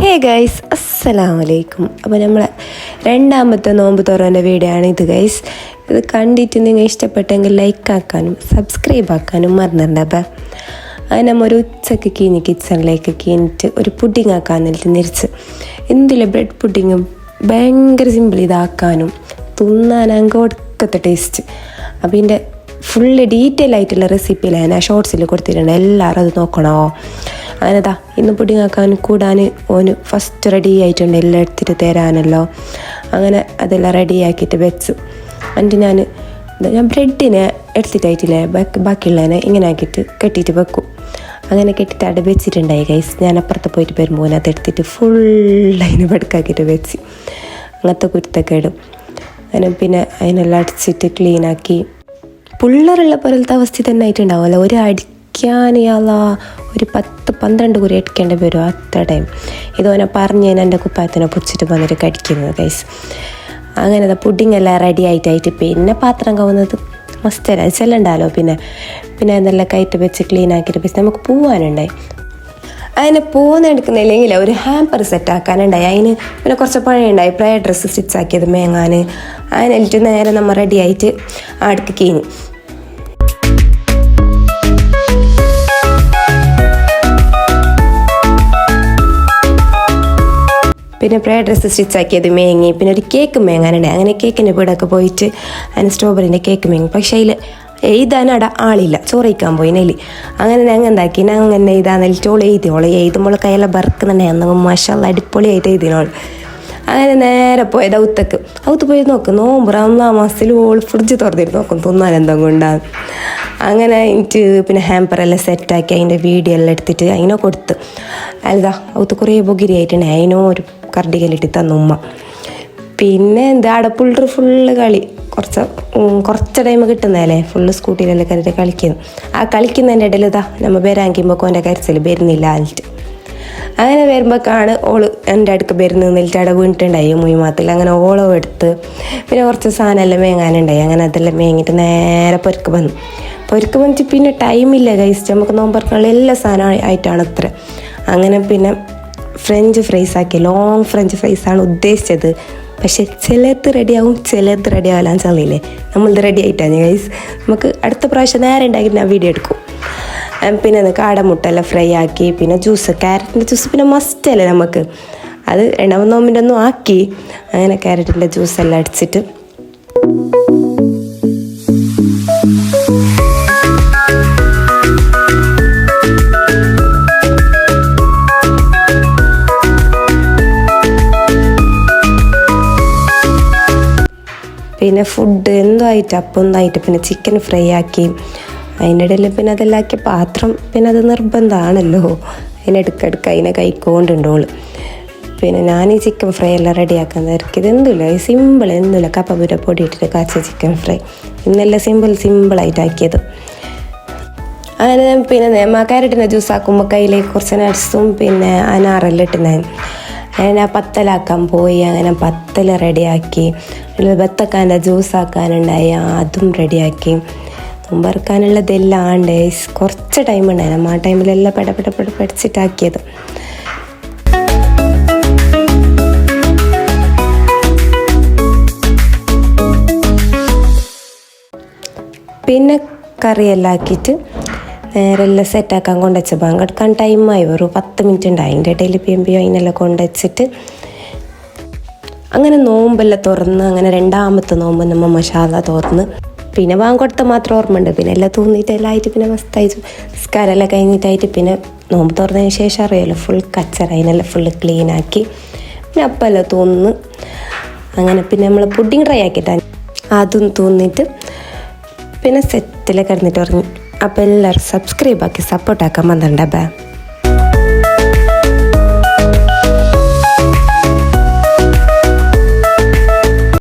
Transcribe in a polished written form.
Hey guys, അസ്സലാമലൈക്കും. അപ്പോൾ നമ്മളെ രണ്ടാമത്തെ നോമ്പ് തുറൻ്റെ വീഡിയോ ആണ് ഇത് ഗൈസ്. ഇത് കണ്ടിട്ട് നിങ്ങൾ ഇഷ്ടപ്പെട്ടെങ്കിൽ ലൈക്ക് ആക്കാനും സബ്സ്ക്രൈബ് ആക്കാനും മറന്നിട്ടുണ്ട്. അപ്പം അത് നമ്മൾ ഒരു ഉച്ചക്ക് കിച്ചണിലേക്ക് കീഞ്ഞിട്ട് ഒരു പുഡിങ് ആക്കാൻ നിരിച്ച് എന്തില്ല ബ്രെഡ് പുഡിങ്ങും ഭയങ്കര സിമ്പിൾ ഇതാക്കാനും തിന്നാൻ കൊടുക്കത്തെ ടേസ്റ്റ്. അപ്പം ഇതിൻ്റെ ഫുള്ള് ഡീറ്റെയിൽ ആയിട്ടുള്ള റെസിപ്പിയിൽ ഞാൻ ഷോർട്സിൽ കൊടുത്തിട്ടുണ്ട്, എല്ലാവരും അത് നോക്കണോ. അങ്ങനെതാ ഇന്ന് പുഡിങ് ആക്കാൻ കൂടാൻ ഓന് ഫസ്റ്റ് റെഡി ആയിട്ടുണ്ട്, എല്ലാം എടുത്തിട്ട് തരാനല്ലോ. അങ്ങനെ അതെല്ലാം റെഡിയാക്കിയിട്ട് വെച്ചു. എന്നിട്ട് ഞാൻ ബ്രെഡിനെ എടുത്തിട്ടായിട്ടില്ലേ ബാക്കിയുള്ളതിനെ ഇങ്ങനെ ആക്കിയിട്ട് കെട്ടിയിട്ട് വെക്കും. അങ്ങനെ കെട്ടിയിട്ട് അവിടെ വെച്ചിട്ടുണ്ടായി ഗൈസ്. ഞാൻ അപ്പുറത്ത് പോയിട്ട് വരുമ്പോൾ അതെടുത്തിട്ട് ഫുള്ളതിന് വെടുക്കാക്കിയിട്ട് വെച്ച് അങ്ങനത്തെ കുരുത്തൊക്കെ അങ്ങനെ പിന്നെ അതിനെല്ലാം അടിച്ചിട്ട് ക്ലീനാക്കി പിള്ളേരുള്ള പോലത്തെ അവസ്ഥ തന്നെ ആയിട്ടുണ്ടാവുമല്ലോ. ഒരു അടിക്കാനുള്ള ഒരു 10-12 കുറി അടിക്കേണ്ടി വരും അത്ര ടൈം. ഇതോനെ പറഞ്ഞ് ഞാൻ എൻ്റെ കുപ്പായത്തിനെ പൊച്ചിട്ട് വന്നിട്ട് കടിക്കുന്നത് ഗൈസ്. അങ്ങനെ പുഡിങ് എല്ലാം റെഡി ആയിട്ട് പിന്നെ പാത്രം കവുന്നത് മസ്റ്റല്ല അത് ചെല്ലണ്ടാലോ. പിന്നെ അതെല്ലാം കയറ്റി വെച്ച് ക്ലീൻ ആക്കിയിട്ട് വെച്ച് നമുക്ക് പോവാനുണ്ടായി. അതിനെ എടുക്കുന്നില്ലെങ്കിൽ ഒരു ഹാമ്പർ സെറ്റ് ആക്കാനുണ്ടായി. അതിന് പിന്നെ കുറച്ച് പണിയുണ്ടായി, പ്രയർ ഡ്രസ്സ് സ്റ്റിച്ച് ആക്കിയത് മേങ്ങാൻ. അതിനെല്ലാം നേരെ നമ്മൾ റെഡി ആയിട്ട് അടുക്ക് കീഞ്ഞു. പിന്നെ പ്രയർ ഡ്രസ്സ് സ്റ്റിച്ച് ആക്കിയത് മേങ്ങി. പിന്നെ ഒരു കേക്ക് മേങ്ങാനുണ്ടായി. അങ്ങനെ കേക്കിൻ്റെ വീടൊക്കെ പോയിട്ട് അതിന് സ്ട്രോബെറിൻ്റെ കേക്ക് മേങ്ങി. പക്ഷേ അതിൽ എഴുതാനവിടെ ആളില്ല, ചോറിക്കാൻ പോയി നെല്ലി. അങ്ങനെ ഞങ്ങൾ എന്താക്കി അങ്ങനെ എഴുതാന്നിട്ട് എഴുതുമ്പോൾ കയ്യെല്ലാം ബറക്കുന്നുണ്ടായി. അന്ന് മാഷാഅല്ലാഹ് അടിപൊളിയായിട്ട് എഴുതിനോള്. അങ്ങനെ നേരെ പോയത് ഔത്ത് പോയി നോക്കും. നോമ്പ് റമദാൻ മാസത്തിൽ ഓള് ഫ്രിഡ്ജ് തുറന്നിട്ട് നോക്കും തിന്നാൻ എന്തെങ്കിലും ഉണ്ടാകും. അങ്ങനെ എനിക്ക് പിന്നെ ഹാമ്പറെല്ലാം സെറ്റാക്കി അതിൻ്റെ വീഡിയോ എല്ലാം എടുത്തിട്ട് അതിനെ കൊടുത്ത് അല്ലതാ ഔത്ത് കുറേ ബൊഗിരി ആയിട്ടുണ്ടായി. അതിനോ ഒരു കർഡികലിട്ട് തന്നു ഉമ്മ. പിന്നെ എന്താ അടപ്പുള്ളർ ഫുള്ള് കളി. കുറച്ച് ടൈം കിട്ടുന്നതല്ലേ, ഫുള്ള് സ്കൂട്ടിയിലെല്ലാം കയറിയിട്ട് കളിക്കുന്നു. ആ കളിക്കുന്നതിൻ്റെ ഇടയിൽ നമ്മൾ വരാങ്കിമ്പോൾ എൻ്റെ കരച്ചിൽ വരുന്നില്ല ആലിട്ട്. അങ്ങനെ വരുമ്പോഴേക്കാണ് ഓള് എൻ്റെ അടുക്ക് വരുന്നത് നിന്നിട്ട് അവിടെ വീണിട്ടുണ്ടായി മുയ്മാത്തിൽ. അങ്ങനെ ഓളോ എടുത്ത് പിന്നെ കുറച്ച് സാധനമെല്ലാം മേങ്ങാനുണ്ടായി. അങ്ങനെ അതെല്ലാം മേങ്ങിയിട്ട് നേരെ പൊരുക്ക് വന്നിട്ട് പിന്നെ ടൈമില്ല കഴിച്ചിട്ട് നമുക്ക് നോമ്പറക്കാനുള്ള എല്ലാ സാധനം ആയിട്ടാണ് അത്ര. അങ്ങനെ പിന്നെ ഫ്രഞ്ച് ഫ്രൈസ് ആക്കി, ലോങ് ഫ്രഞ്ച് ഫ്രൈസാണ് ഉദ്ദേശിച്ചത്. പക്ഷെ ചിലത് റെഡിയാവും, ചിലത് റെഡി ആവാൻ ചളിയില്ലേ. നമ്മളിത് റെഡി ആയിട്ടാണ് ഗൈസ്. നമുക്ക് അടുത്ത പ്രാവശ്യം നേരെ ഉണ്ടാക്കി ഞാൻ വീഡിയോ എടുക്കും. പിന്നെ കാടമുട്ടെല്ലാം ഫ്രൈ ആക്കി. പിന്നെ ജ്യൂസ്, ക്യാരറ്റിൻ്റെ ജ്യൂസ് പിന്നെ മസ്റ്റല്ലേ നമുക്ക്. അത് രണ്ടാമത് നോമ്പിൻ്റെ ഒന്നും ആക്കി. അങ്ങനെ ക്യാരറ്റിൻ്റെ ജ്യൂസെല്ലാം അടിച്ചിട്ട് പിന്നെ ഫുഡ് എന്തോ ആയിട്ട് അപ്പം ഒന്നായിട്ട് പിന്നെ ചിക്കൻ ഫ്രൈ ആക്കി. അതിൻ്റെ ഇടയിൽ പിന്നെ അതെല്ലാം ആക്കിയ പാത്രം പിന്നെ അത് നിർബന്ധമാണല്ലോ. അതിനെടുക്കെടുക്ക അതിനെ കൈക്കൊണ്ടുണ്ടോള്. പിന്നെ ഞാൻ ഈ ചിക്കൻ ഫ്രൈ എല്ലാം റെഡിയാക്കാൻ ഇറക്കിയത് എന്തുമില്ല സിമ്പിൾ, എന്തുമില്ല കപ്പപുര പൊടി ഇട്ടിട്ട് കാച്ച ചിക്കൻ ഫ്രൈ ഇന്നെല്ലാം സിമ്പിളായിട്ട് ആക്കിയത്. അങ്ങനെ പിന്നെ ക്യാരറ്റിൻ്റെ ജ്യൂസ് ആക്കുമ്പോൾ കയ്യിലേക്ക് കുറച്ച് നട്ട്സും പിന്നെ അനാറെല്ലാം ഇട്ടുണ്ടായി. അങ്ങനെ പത്തലാക്കാൻ പോയി. അങ്ങനെ പത്തൽ റെഡിയാക്കി. ബത്തക്കാൻ്റെ ജ്യൂസ് ആക്കാനുണ്ടായി, അതും റെഡിയാക്കി. മുമ്പറക്കാനുള്ളതെല്ലാം ഉണ്ട്. കുറച്ച് ടൈം ഉണ്ടായിരുന്നു. ആ ടൈമിലെല്ലാം പഠിച്ചിട്ടാക്കിയത്. പിന്നെ കറിയെല്ലാം ആക്കിയിട്ട് നേരെ എല്ലാം സെറ്റാക്കാൻ കൊണ്ടുവച്ച പങ്കെടുക്കാൻ ടൈമായി ഒരു 10 മിനിറ്റ് ഉണ്ടായി. അതിൻ്റെ ഇടയിൽ പിയമ്പിയോ അതിനെല്ലാം കൊണ്ടുവച്ചിട്ട് അങ്ങനെ നോമ്പെല്ലാം തുറന്ന് അങ്ങനെ രണ്ടാമത്തെ നോമ്പ് നമ്മൾ മഷാല തുറന്ന് പിന്നെ കൊടുത്ത മാത്രം ഓർമ്മയുണ്ട്. പിന്നെ എല്ലാം തൂന്നിട്ടെല്ലാം ആയിട്ട് പിന്നെ മസ്തായിട്ട് നിസ്കാരമെല്ലാം കഴിഞ്ഞിട്ടായിട്ട് പിന്നെ നോമ്പ് തുറന്നതിന് ശേഷം അറിയാമല്ലോ ഫുൾ കച്ചറ. അതിനെല്ലാം ഫുള്ള് ക്ലീനാക്കി പിന്നെ അപ്പെല്ലാം തൂന്ന് അങ്ങനെ പിന്നെ നമ്മൾ പുഡിങ് ട്രൈ ആക്കിയിട്ടാണ് അതും തൂന്നിട്ട് പിന്നെ സെറ്റിൽ കിടന്നിട്ട് ഉറങ്ങി. അപ്പോൾ എല്ലാവരും സബ്സ്ക്രൈബ് ആക്കി സപ്പോർട്ടാക്കാൻ വന്നിട്ടുണ്ട്.